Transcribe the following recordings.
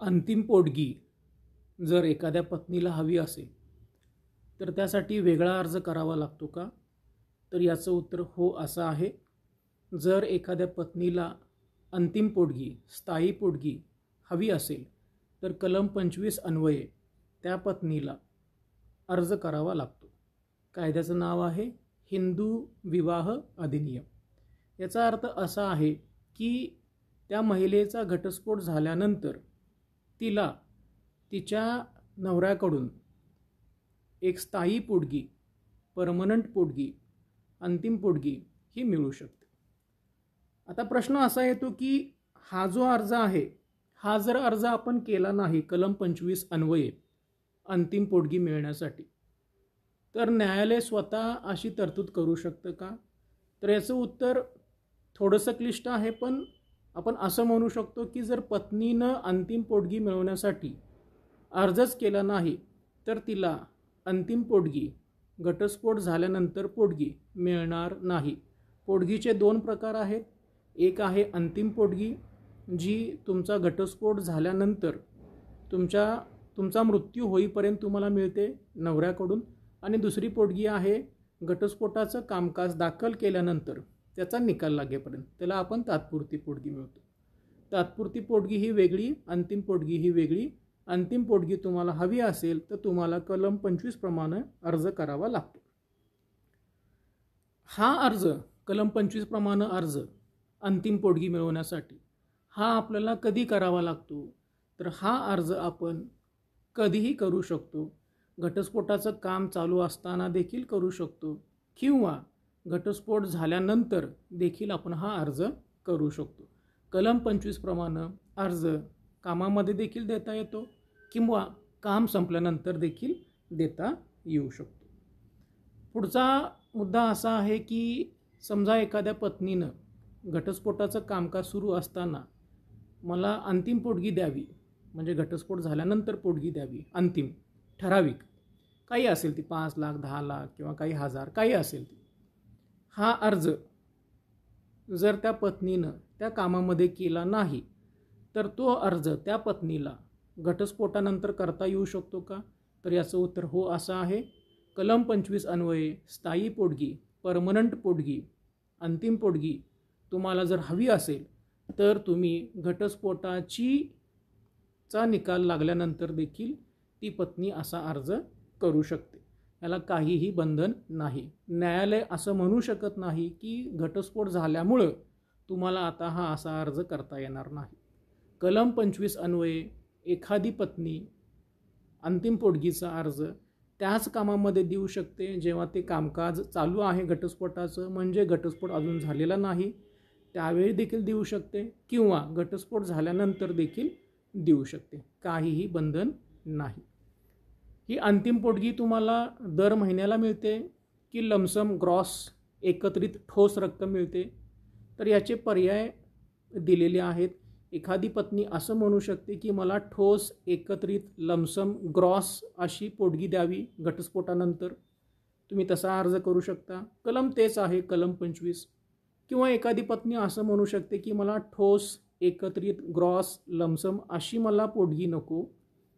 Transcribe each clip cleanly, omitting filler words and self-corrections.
अंतिम पोटगी जर एखाद्या पत्नीला हवी असेल तर त्यासाठी वेगळा अर्ज करावा लागतो का? तर याचं उत्तर हो असं आहे. जर एखाद्या पत्नीला अंतिम पोटगी, स्थायी पोटगी हवी असेल तर कलम 25 अन्वये त्या पत्नीला अर्ज करावा लागतो. कायद्याचं नाव आहे हिंदू विवाह अधिनियम. याचा अर्थ असा आहे की त्या महिलेचा घटस्फोट झाल्यानंतर तिला तिच्या नवऱ्याकडून एक स्थायी पोटगी, परमनंट पोटगी, अंतिम पोटगी ही मिळू शकते. आता प्रश्न असा येतो की हा जो अर्ज आहे, हा जर अर्ज आपण केला नाही कलम 25 अन्वये अंतिम पोटगी मिळण्यासाठी, तर न्यायालय स्वतः अशी तरतूद करू शकतं का? तर याचं उत्तर थोडंसं क्लिष्ट आहे, पण आपण असं म्हणू शकतो की जर पत्नीनं अंतिम पोटगी मिळवण्यासाठी अर्जच केला नाही तर तिला अंतिम पोटगी, घटस्फोट झाल्यानंतर पोटगी मिळणार नाही. पोटगीचे 2 प्रकार आहेत. एक आहे अंतिम पोटगी, जी तुमचा घटस्फोट झाल्यानंतर तुमचा मृत्यू होईपर्यंत तुम्हाला मिळते नवऱ्याकडून, आणि दुसरी पोटगी आहे घटस्फोटाचं कामकाज दाखल केल्यानंतर त्याचा निकाल लागेपर्यंत, त्याला आपण तात्पुरती पोटगी मिळतो. तात्पुरती पोटगी ही वेगळी, अंतिम पोटगी ही वेगळी. अंतिम पोटगी तुम्हाला हवी असेल तर तुम्हाला कलम 25 प्रमाणे अर्ज करावा लागतो. हा अर्ज कलम 25 प्रमाणे अर्ज अंतिम पोटगी मिळवण्यासाठी हा आपल्याला कधी करावा लागतो? तर हा अर्ज आपण कधीही करू शकतो. घटस्फोटाचं काम चालू असताना देखील करू शकतो किंवा घटस्फोट झाल्यानंतर देखील आपण हा अर्ज करू शकतो. कलम 25 प्रमाणे अर्ज कामामध्ये देखील देता येतो किंवा काम संपल्यानंतर देखील देता येऊ शकतो. पुढचा मुद्दा असा आहे की समजा एखाद्या पत्नीनं घटस्फोटाचं कामकाज सुरू असताना मला अंतिम पोटगी द्यावी, म्हणजे घटस्फोट झाल्यानंतर पोटगी द्यावी, अंतिम ठराविक काही असेल ती 5 लाख, 10 लाख किंवा काही हजार काही असेल ती, हा अर्ज जर त्या पत्नीनं त्या कामामध्ये केला नाही तर तो अर्ज त्या पत्नीला घटस्फोटानंतर करता येऊ शकतो का? तर याचं उत्तर हो असं आहे. कलम 25 अन्वये स्थायी पोटगी, परमनंट पोटगी, अंतिम पोटगी तुम्हाला जर हवी असेल तर तुम्ही घटस्फोटाचा निकाल लागल्यानंतर देखील ती पत्नी असा अर्ज करू शकते. याला काहीही बंधन नाही. न्यायालय असं म्हणू शकत नाही की घटस्फोट झाल्यामुळं तुम्हाला आता हा असा अर्ज करता येणार नाही. कलम 25 अन्वये एखादी पत्नी अंतिम पोटगीचा अर्ज त्याच कामामध्ये देऊ शकते जेव्हा ते कामकाज चालू आहे घटस्फोटाचं, म्हणजे घटस्फोट अजून झालेला नाही त्यावेळी देखील देऊ शकते किंवा घटस्फोट झाल्यानंतर देखील देऊ शकते. काहीही बंधन नाही. ही अंतिम पोटगी तुम्हाला दर महिन्याला मिळते की लमसम ग्रॉस एकत्रित ठोस रक्कम मिळते? तर याचे पर्याय दिलेले आहेत. एखादी पत्नी असं म्हणू शकते की मला ठोस एकत्रित लमसम ग्रॉस अशी पोटगी द्यावी घटस्फोटानंतर. तुम्ही तसा अर्ज करू शकता. कलम तेच आहे, कलम 25. किंवा एखादी पत्नी असं म्हणू शकते की मला ठोस एकत्रित ग्रॉस लमसम अशी मला पोटगी नको,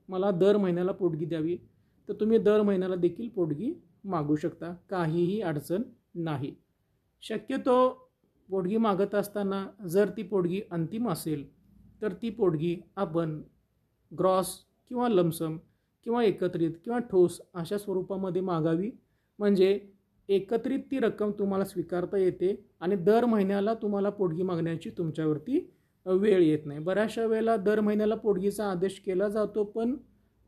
मला दर महिन्याला पोटगी द्यावी. तर तुम्ही दर महिन्याला देखील पोटगी मागू शकता. काहीही अडचण नाही. शक्यतो पोटगी मागत असताना जर ती पोटगी अंतिम असेल तर ती पोटगी आपण ग्रॉस किंवा लमसम किंवा एकत्रित किंवा ठोस अशा स्वरूपामध्ये मागावी, म्हणजे एकत्रित ती रक्कम तुम्हाला स्वीकारता येते आणि दर महिन्याला तुम्हाला पोटगी मागण्याची तुमच्यावरती वेळ येत नाही. बऱ्याचशा वेळेला दर महिन्याला पोटगीचा आदेश केला जातो पण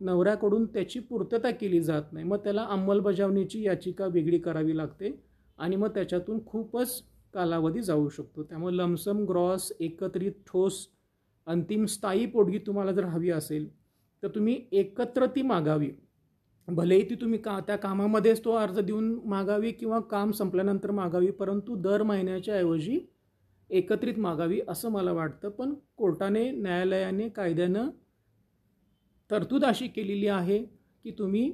नवऱ्याकडून त्याची पूर्तता केली जात नाही. मग त्याला अंमलबजावणीची याचिका वेगळी करावी लागते आणि मग त्याच्यातून खूपच कालावधी जाऊ शकतो. त्यामुळे लमसम, ग्रॉस, एकत्रित, ठोस, अंतिम, स्थायी पोटगी तुम्हाला जर हवी असेल तर तुम्ही एकत्र ती मागावी. भलेही ती तुम्ही त्या कामामध्येच तो अर्ज देऊन मागावी किंवा काम संपल्यानंतर मागावी, परंतु दर महिन्याच्या ऐवजी एकत्रित मागावी असं मला वाटतं. पण कोर्टाने, न्यायालयाने, कायद्यानं तरतूद अशी केलेली आहे की तुम्ही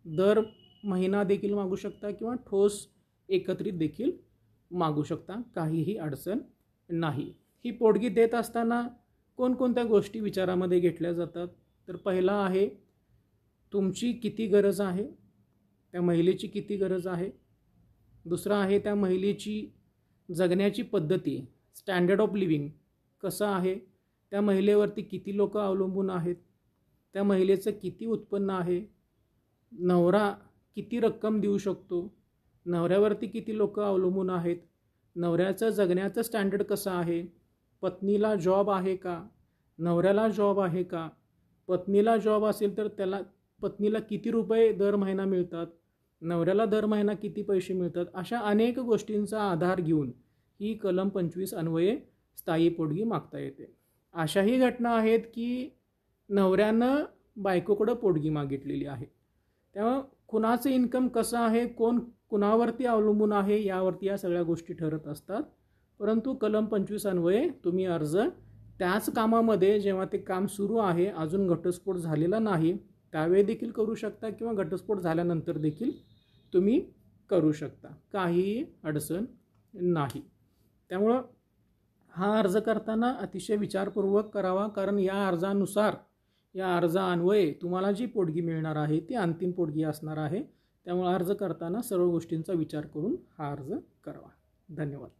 दर महिना देखील मागू शकता किंवा ठोस एकत्रित देखील मागू शकता. काहीही अडचण नाही. ही पोटगी देत असताना कोणकोणत्या गोष्टी विचारामध्ये घेतल्या जातात? तर पहिला आहे तुमची किती गरज आहे, त्या महिलेची किती गरज आहे. दुसरा आहे त्या महिलेची जगण्याची पद्धती, स्टँडर्ड ऑफ लिव्हिंग कसं आहे, त्या महिलेवरती किती लोक अवलंबून आहेत, त्या महिलेचं किती उत्पन्न आहे, नवरा किती रक्कम देऊ शकतो, नवऱ्यावरती किती लोक अवलंबून आहेत, नवऱ्याचं जगण्याचं स्टँडर्ड कसं आहे, पत्नीला जॉब आहे का, नवऱ्याला जॉब आहे का, पत्नीला जॉब असेल तर पत्नीला किती रुपये दर महिना मिळतात, नवऱ्याला दर महिना किती पैसे मिळतात. अशा अनेक गोष्टींचा आधार घेऊन ही कलम 25 अन्वये स्थायी पोटगी मागता येते. अशाही घटना आहेत की नवऱ्यानं बायकोकडं पोटगी मागितलेली आहे. तेव्हा कुणाचं इन्कम कसं आहे, कोण कुणावरती अवलंबून आहे यावरती या सगळ्या गोष्टी ठरत असतात. परंतु कलम 25 अन्वये तुम्ही अर्ज त्याच कामामध्ये जेव्हा ते काम सुरू आहे, अजून घटस्फोट झालेला नाही, त्यावेळी देखील करू शकता किंवा घटस्फोट झाल्यानंतर देखील तुम्ही करू शकता. काहीही अडचण नाही. त्यामुळं हा अर्ज करताना अतिशय विचारपूर्वक करावा, कारण या अर्जानुसार, या अर्जान्वये तुम्हाला जी पोटगी मिळणार आहे ती अंतिम पोटगी असणार आहे. त्यामुळे अर्ज करताना सर्व गोष्टींचा विचार करून हा अर्ज करावा. धन्यवाद.